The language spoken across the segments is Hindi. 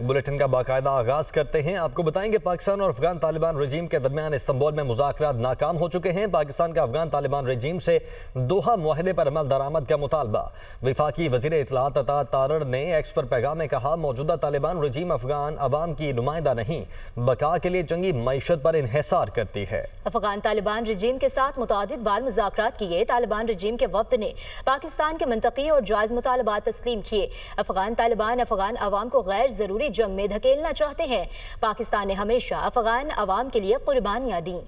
बुलेटिन का बाकायदा आगाज करते हैं। आपको बताएंगे पाकिस्तान और अफगान तालिबान रजीम के दरमियान इस्तांबुल में मुज़ाकरात नाकाम हो चुके हैं। पाकिस्तान का अफगान तालिबान रजीम से दोहा मुआहदे पर अमल दरामद का मुतालबा। वफाकी वज़ीर इत्तलात अता तारड़ ने एक्स पर पैगाम में कहा, मौजूदा तालिबान रजीम अफगान अवाम की नुमाइंदा नहीं, बका के लिए जंगी मईशत पर इन्हिसार करती है। अफगान तालिबान रजीम के साथ मुतादिद बार मुज़ाकरात किए। तालिबान रजीम के वफ्द ने पाकिस्तान के मंतकी और जायज़ मुतालबात तस्लीम किए। अफगान तालिबान अफगान अवाम को गैर जरूरी जंग में धकेलना चाहते हैं। पाकिस्तान ने हमेशा अफगान अवाम के लिए कुर्बानियां दी।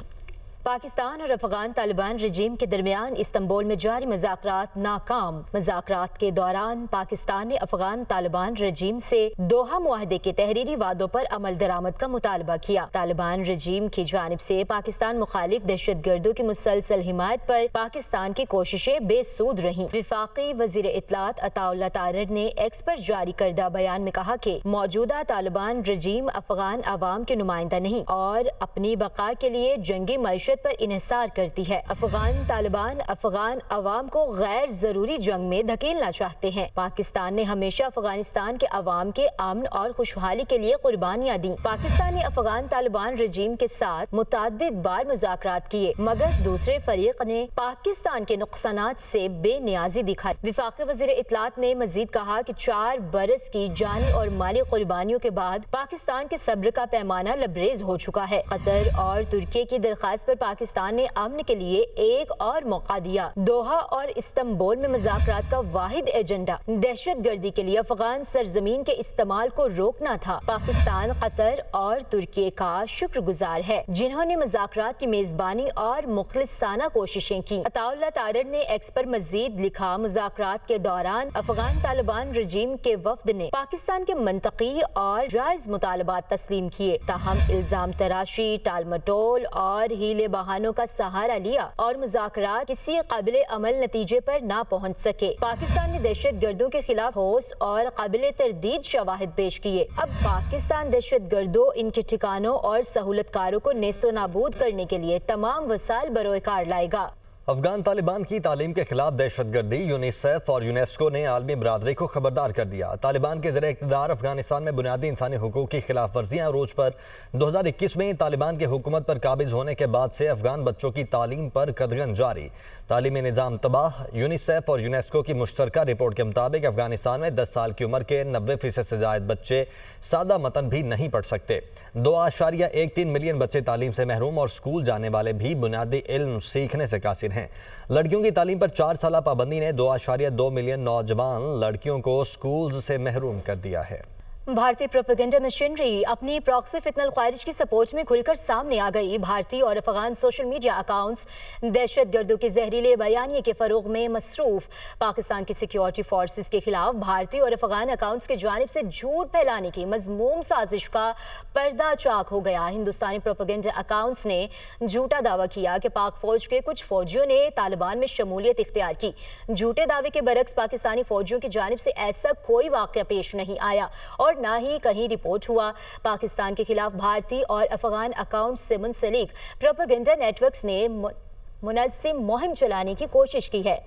पाकिस्तान और अफगान तालिबान रजीम के दरमियान इस्तांबुल में जारी मुज़ाकरात नाकाम। मुज़ाकरात के दौरान पाकिस्तान ने अफगान तालिबान रजीम से दोहा मुआहदे के तहरीरी वादों पर अमल दरामद का मुतालबा किया। तालिबान रजीम की जानिब से पाकिस्तान मुखालिफ दहशतगर्दों की मुसलसल हिमायत पर पाकिस्तान की कोशिशें बेसूद रहीं। वफाकी वज़ीर इत्तलात अताउल्लाह तारड़ ने एक्स पर जारी करदा बयान में कहा कि मौजूदा तालिबान रजीम अफगान अवाम के नुमाइंदा नहीं और अपनी बका के लिए जंगी मईशत पर इन्हिसार करती है। अफगान तालिबान अफगान अवाम को गैर जरूरी जंग में धकेलना चाहते हैं। पाकिस्तान ने हमेशा अफगानिस्तान के अवाम के अमन और खुशहाली के लिए कुर्बानियां दी। पाकिस्तान ने अफगान तालिबान रजीम के साथ मुताद्दिद बार मुज़ाकरात किए, मगर दूसरे फरीक ने पाकिस्तान के नुकसानात से बेनियाजी दिखाई। वफाकी वज़ीर इत्तलात ने मजीद कहा कि 4 बरस की जानी और माली कुर्बानियों के बाद पाकिस्तान के सब्र का पैमाना लबरेज हो चुका है। कतर और तुर्की की दरख्वास्त पर पाकिस्तान ने अमन के लिए एक और मौका दिया। दोहा और इस्तांबुल में मुज़ाकरात का वाहिद एजेंडा दहशतगर्दी के लिए अफगान सरजमीन के इस्तेमाल को रोकना था। पाकिस्तान कतर और तुर्की का शुक्रगुजार है, जिन्होंने मुज़ाकरात की मेजबानी और मुखलिसाना कोशिशें की। अताउल्लाह तारड़ ने एक्स पर मजीद लिखा, मुज़ाकरात के दौरान अफगान तालिबान रजीम के वफ्द ने पाकिस्तान के मंतकी और जायज मुतालबात तस्लीम किए, ताहम इल्जाम तराशी, टालमटोल और हीले बहानों का सहारा लिया और मुज़ाकरात किसी काबिल अमल नतीजे पर ना पहुँच सके। पाकिस्तान ने दहशत गर्दों के खिलाफ ठोस और काबिल तरदीद शवाहिद पेश किए। अब पाकिस्तान दहशत गर्दों, इनके ठिकानों और सहूलतकारों को नेस्तो नाबूद करने के लिए तमाम वसाइल बरोकार लाएगा। अफगान तालिबान की तालीम के खिलाफ दहशतगर्दी। यूनिसेफ और यूनेस्को ने आलमी बरादरी को खबरदार कर दिया। तालिबान के ज़रिए इक़्तिदार अफगानिस्तान में बुनियादी इंसानी हुकूक की खिलाफ वर्जियाँ रोज पर 2021 में तालिबान की हुकूमत पर काबिज होने के बाद से अफगान बच्चों की तालीम पर कदगन जारी, तालीमी निज़ाम तबाह। यूनिसेफ और यूनेस्को की मुश्तरका रिपोर्ट के मुताबिक अफगानिस्तान में 10 साल की उम्र के 90% से ज़ायद बच्चे सादा मतन भी नहीं पढ़ सकते। 2.13 मिलियन बच्चे तालीम से महरूम और स्कूल जाने वाले भी बुनियादी इल्म सीखने से कासिर हैं। लड़कियों की तालीम पर 4 साल पाबंदी ने 2.2 मिलियन नौजवान लड़कियों को स्कूल से महरूम कर दिया है। भारतीय प्रोपेगेंडा मशीनरी अपनी प्रॉक्सी फितनल ख्वारिज की सपोर्ट में खुलकर सामने आ गई। भारतीय और अफगान सोशल मीडिया अकाउंट्स दहशत गर्दों के जहरीले बयानिए के फरोग में मसरूफ। पाकिस्तान की सिक्योरिटी फोर्सेस के खिलाफ भारतीय और अफगान अकाउंट्स की जानिब से झूठ फैलाने की मजमूम साजिश का पर्दा चाक हो गया। हिंदुस्तानी प्रोपेगेंडा अकाउंट्स ने झूठा दावा किया कि पाक फौज के कुछ फौजियों ने तालिबान में शमूलियत इख्तियार की। झूठे दावे के बरक्स पाकिस्तानी फौजियों की जानिब से ऐसा कोई वाक़या पेश नहीं आया और ना ही कहीं रिपोर्ट हुआ। पाकिस्तान के खिलाफ भारतीय और अफगान अकाउंट से मुंसलिक प्रोपेगेंडा नेटवर्क्स ने मुनज़्ज़म मुहिम चलाने की कोशिश की है।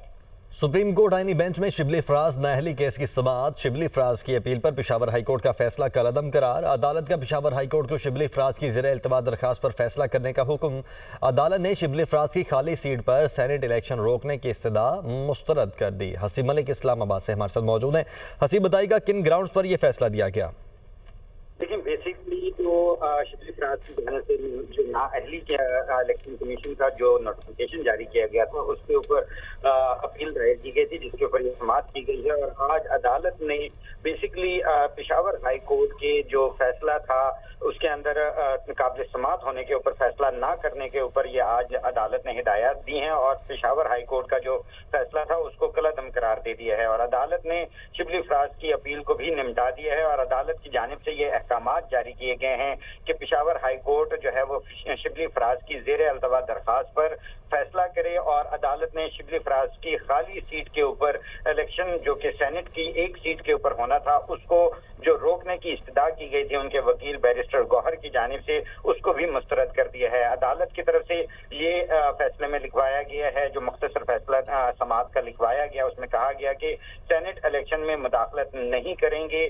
सुप्रीम कोर्ट आईनी बेंच में शिबली फराज नाअहली केस की समाअत। शिबली फराज की अपील पर पेशावर हाई कोर्ट का फैसला कलअदम करार। अदालत का पेशावर हाई कोर्ट को शिबली फराज की ज़ेरे इल्तवा दरखास्त पर फैसला करने का हुक्म। अदालत ने शिबली फराज की खाली सीट पर सेनेट इलेक्शन रोकने की इस्तदा मुस्तरद कर दी। हसी मलिक इस्लामाबाद से हमारे साथ मौजूद हैं। हसी, बताइएगा किन ग्राउंड्स पर यह फैसला दिया गया? देखिए, बेसिकली तो शिबली फराज की वजह से जो नाअहली के इलेक्शन कमीशन का जो नोटिफिकेशन जारी किया गया था उसके ऊपर अपील दायर की गई थी, जिसके ऊपर ये समाअत की गई है। और आज अदालत ने बेसिकली पेशावर हाई कोर्ट के जो फैसला था उसके अंदर काबिल समाअत होने के ऊपर फैसला ना करने के ऊपर ये आज अदालत ने हिदायत दी हैं और पेशावर हाई कोर्ट का जो फैसला था उसको कलअदम करार दे दिया है। और अदालत ने शिबली फराज की अपील को भी निपटा दिया है और अदालत की जानिब से ये अहकामात जारी किए गए हैं कि पेशावर हाई कोर्ट जो है वो शिबली फराज की ज़ेरे अल्तवा दरखास्त पर फैसला करे और अदालत ने शिबली फराज की खाली सीट के ऊपर इलेक्शन जो कि सेनेट की एक सीट के ऊपर होना था उसको जो रोकने की इस्तदा की गई थी उनके वकील बैरिस्टर गौहर की जानिब से, उसको भी मुस्तरद कर दिया है। अदालत की तरफ से ये फैसले में लिखवाया गया है, जो मुख्तसर फैसला समाअत का लिखवाया गया, उसमें कहा गया कि सेनेट इलेक्शन में मुदाखलत नहीं करेंगे,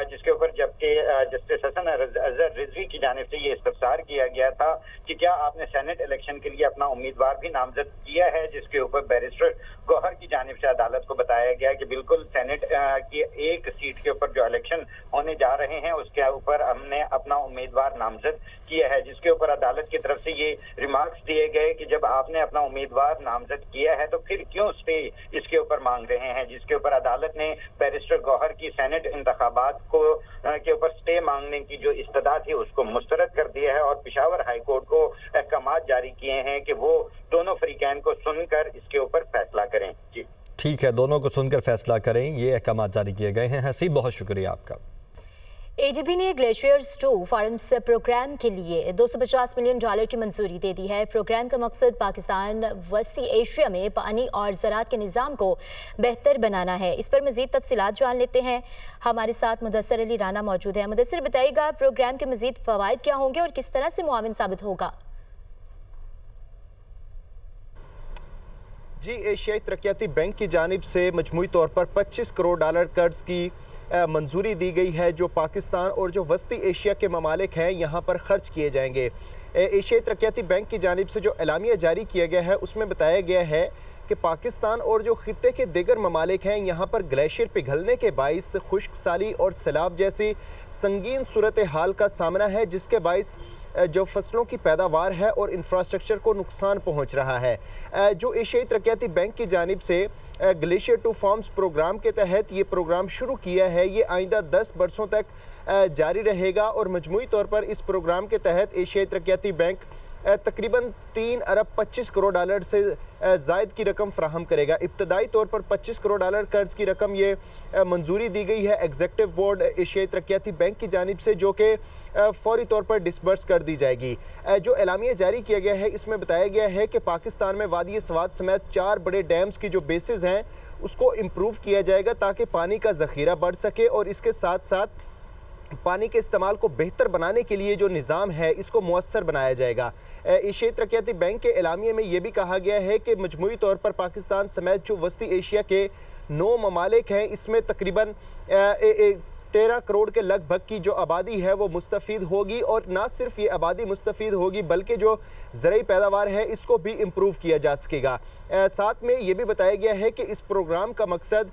जिसके ऊपर जबकि जस्टिस हसन अजहर रिजवी की जानिब से ये इस्तफसार किया गया था कि क्या आपने सेनेट इलेक्शन के लिए अपना उम्मीदवार भी नामजद किया है, जिसके ऊपर बैरिस्टर गौहर की जानिब से अदालत को बताया गया कि बिल्कुल सेनेट की एक सीट के ऊपर जो इलेक्शन होने जा रहे हैं उसके ऊपर हमने अपना उम्मीदवार नामजद किया है, जिसके ऊपर अदालत की तरफ से ये रिमार्क्स दिए गए कि जब आपने अपना उम्मीदवार नामजद किया है तो फिर क्यों स्टे इसके ऊपर मांग रहे हैं, जिसके ऊपर अदालत ने बैरिस्टर गौहर की सेनेट इंतखाबात को के ऊपर स्टे मांगने की जो इस्तदा थी उसको मुस्तरद कर दिया है और पेशावर हाई कोर्ट को अहकामात जारी किए हैं कि वो दोनों फरीकैन को सुनकर इसके ऊपर फैसला करें। जी ठीक है, दोनों को सुनकर फैसला करें, ये अहकामात जारी किए गए हैं। हसीब, बहुत शुक्रिया आपका। एडीबी ने ग्लेशियर्स 2 फार्म्स प्रोग्राम के लिए $250 मिलियन की मंजूरी दे दी है। प्रोग्राम का मकसद पाकिस्तान वस्ती एशिया में पानी और ज़राअत के निज़ाम को बेहतर बनाना है। इस पर मज़ीद तफसीलात जान लेते हैं। हमारे साथ मुदस्सर अली राना मौजूद है। मुदस्सर, बताइएगा प्रोग्राम के मज़ीद फ़वाइद क्या होंगे और किस तरह से मुआविन साबित होगा? जी, एशियाई तरक्याती बैंक की जानिब से मजमूई तौर पर $25 करोड़ कर्ज की मंजूरी दी गई है, जो पाकिस्तान और जो वस्ती एशिया के ममालिक हैं यहाँ पर ख़र्च किए जाएंगे। एशियाई तरक्याती बैंक की जानिब से जो एलामिया जारी किया गया है उसमें बताया गया है कि पाकिस्तान और जो खित्ते के दीगर ममालिक हैं यहाँ पर ग्लेशियर पिघलने के बाइस खुश्क साली और सैलाब जैसी संगीन सूरत हाल का सामना है, जिसके बाइस जो फसलों की पैदावार है और इंफ्रास्ट्रक्चर को नुकसान पहुँच रहा है। जो एशियाई तरक्याती बैंक की जानिब से ग्लेशियर 2 फार्म्स प्रोग्राम के तहत ये प्रोग्राम शुरू किया है, ये आइंदा 10 बरसों तक जारी रहेगा और मजमूई तौर पर इस प्रोग्राम के तहत एशियाई तरक्याती बैंक तकरीबन $3 अरब 25 करोड़ से ज़ायद की रकम फ्राहम करेगा। इब्तदाई तौर पर $25 करोड़ कर्ज की रकम ये मंजूरी दी गई है एग्जीक्यूटिव बोर्ड एशियाई तरक्याती बैंक की जानिब से, जो कि फौरी तौर पर डिसबर्स कर दी जाएगी। जो एलामिया जारी किया गया है इसमें बताया गया है कि पाकिस्तान में वादी स्वात समेत 4 बड़े डैम्स की जो बेसिस हैं उसको इम्प्रूव किया जाएगा ताकि पानी का ज़ख़ीरा बढ़ सके और इसके साथ साथ पानी के इस्तेमाल को बेहतर बनाने के लिए जो निज़ाम है इसको मुअस्सर बनाया जाएगा। एशियाई तरक्याती बैंक के एलामिये में ये भी कहा गया है कि मजमूई तौर पर पाकिस्तान समेत जो वस्ती एशिया के 9 ममालिक हैं इसमें तकरीबन 13 करोड़ के लगभग की जो आबादी है वो मुस्तफ़ीद होगी और ना सिर्फ ये आबादी मुस्तफ़ीद होगी बल्कि जो ज़रई पैदावार है इसको भी इम्प्रूव किया जा सकेगा। साथ में ये भी बताया गया है कि इस प्रोग्राम का मकसद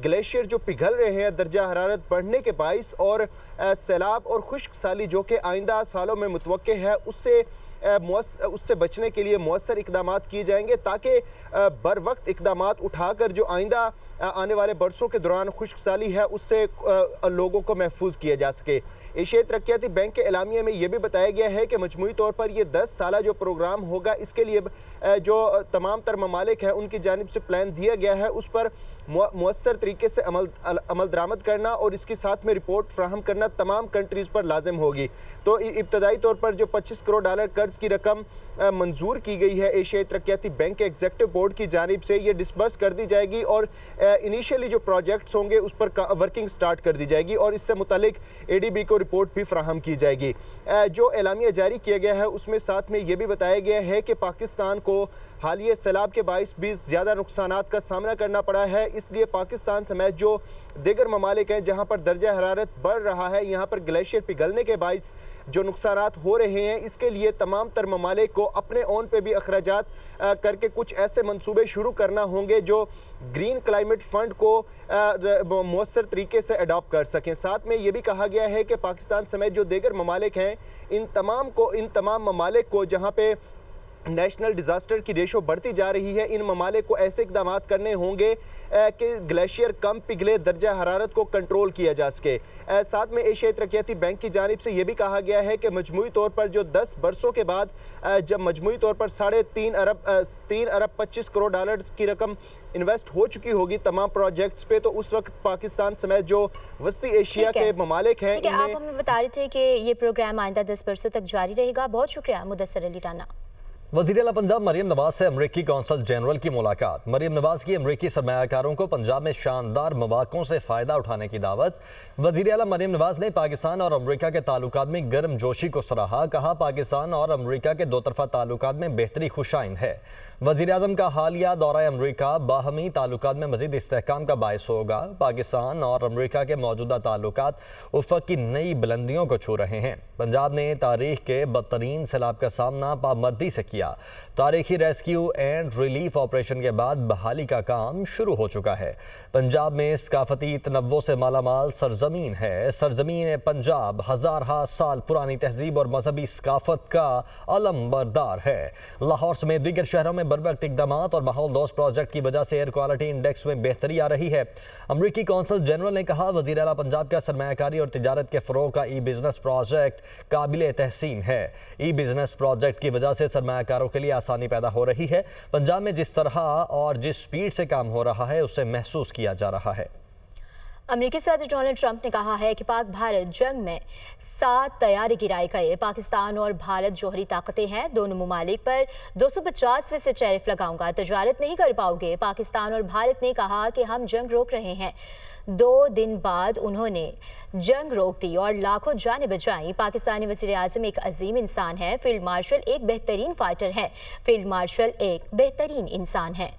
ग्लेशियर जो पिघल रहे हैं दर्जा हरारत बढ़ने के बाइस और सैलाब और खुश्क साली जो कि आइंदा सालों में मुतवक्के है उससे बचने के लिए मुअस्सर इक़दामात किए जाएंगे ताकि बर वक्त इक़दामात उठाकर जो आइंदा आने वाले बरसों के दौरान खुश्क साली है उससे लोगों को महफूज किया जा सके। एशियाई तरक्याती बैंक के एलामिये में यह भी बताया गया है कि मजमूई तौर पर यह 10 साला जो प्रोग्राम होगा इसके लिए जो तमाम तर ममालिक हैं उनकी जानिब से प्लान दिया गया है उस पर मुअस्सर तरीके से अमल दरामद करना और इसके साथ में रिपोर्ट फ्राहम करना तमाम कंट्रीज़ पर लाजिम होगी। तो इब्तदाई तौर पर जो $25 करोड़ कर्ज की रकम मंजूर की गई है एशियाई तरक्याती बैंक के एग्जीक्यूटिव बोर्ड की जानिब से ये डिसबर्स कर दी जाएगी और इनिशियली जो प्रोजेक्ट्स होंगे उस पर वर्किंग स्टार्ट कर दी जाएगी और इससे मुतालिक एडीबी को रिपोर्ट भी फ्राहम की जाएगी। जो एलामिया जारी किया गया है उसमें साथ में ये भी बताया गया है कि पाकिस्तान को हालिया सैलाब के बाइस भी ज़्यादा नुकसानात का सामना करना पड़ा है, इसलिए पाकिस्तान समेत जो दीगर ममालिक हैं जहाँ पर दर्जा हरारत बढ़ रहा है यहाँ पर ग्लेशियर पिघलने के बाइस जो नुकसानात हो रहे हैं इसके लिए तमाम तर ममालिक को अपने ओन पे भी अखराजात करके कुछ ऐसे मंसूबे शुरू करना होंगे जो ग्रीन क्लाइमेट फंड को मुअस्सर तरीके से अडॉप्ट कर सकें। साथ में ये भी कहा गया है कि पाकिस्तान समेत जो दीगर ममालिक हैं इन तमाम ममालिक को जहाँ पे नेशनल डिज़ास्टर की रेशो बढ़ती जा रही है इन ममालिक को ऐसे इक़दाम करने होंगे कि ग्लेशियर कम पिघले दर्जा हरारत को कंट्रोल किया जा सके। साथ में एशियाई तरक्याती बैंक की जानिब से ये भी कहा गया है कि मजमूई तौर पर जो 10 बरसों के बाद जब मजमूई तौर पर $3 अरब 25 करोड़ की रकम इन्वेस्ट हो चुकी होगी तमाम प्रोजेक्ट्स पे, तो उस वक्त पाकिस्तान समेत जो वस्ती एशिया के ममालिक हैं। आप हमें बता रहे थे कि ये प्रोग्राम आइंदा 10 बरसों तक जारी रहेगा। बहुत शुक्रिया मुदस्सर अली राना। वज़ीर-ए-आला पंजाब मरियम नवाज से अमरीकी कौंसल जनरल की मुलाकात। मरियम नवाज की अमरीकी सरमायाकारों को पंजाब में शानदार मौक़ों से फ़ायदा उठाने की दावत। वज़ीर-ए-आला मरियम नवाज ने पाकिस्तान और अमरीका के ताल्लुकात में गर्म जोशी को सराहा। कहा, पाकिस्तान और अमरीका के दो तरफ़ा ताल्लुकात में बेहतरी खुशाइंद है। वज़ीर-ए-आज़म का हालिया दौरा अमरीका बाहमी ताल्लुकात में मज़ीद इस्तेहकाम का बायस होगा। पाकिस्तान और अमरीका के मौजूदा ताल्लुकात उफ़क़ की नई बुलंदियों को छू रहे हैं। पंजाब ने तारीख के बदतरीन सैलाब का सामना पामर्दी से किया। तारीखी रेस्क्यू एंड रिलीफ ऑपरेशन के बाद बहाली का काम शुरू हो चुका है। पंजाब में सकाफती तनव्वो से मालामाल सरजमीन है। सरजमीन पंजाब हज़ार साल पुरानी तहजीब और मजहबी सकाफत का अलम बरदार है। लाहौर समेत दीगर शहरों में बरवक्त इक़दाम और माहौल दोस्त प्रोजेक्ट की वजह से एयर क्वालिटी इंडेक्स में बेहतरी आ रही है। अमरीकी कौंसल जनरल ने कहा, वज़ीर-ए-आला पंजाब का सरमायाकारी और तिजारत के फ़रोग़ का ई-बिज़नेस प्रोजेक्ट काबिल तहसीन है। ई बिजनेस प्रोजेक्ट की वजह से सरमायाकारों के लिए आसानी पैदा हो रही है। पंजाब में जिस तरह और जिस स्पीड से काम हो रहा है उसे महसूस किया जा रहा है। अमेरिकी सदर डोनाल्ड ट्रंप ने कहा है कि पाक भारत जंग में 7 तैयारी गिराए गए। पाकिस्तान और भारत जोहरी ताकतें हैं। दोनों ममालिक पर 250% टैरिफ लगाऊंगा, तजारत नहीं कर पाओगे। पाकिस्तान और भारत ने कहा कि हम जंग रोक रहे हैं। 2 दिन बाद उन्होंने जंग रोक दी और लाखों जानें बचाई। पाकिस्तानी वज़ीर आज़म एक अजीम इंसान है। फील्ड मार्शल एक बेहतरीन फाइटर है। फील्ड मार्शल एक बेहतरीन इंसान है।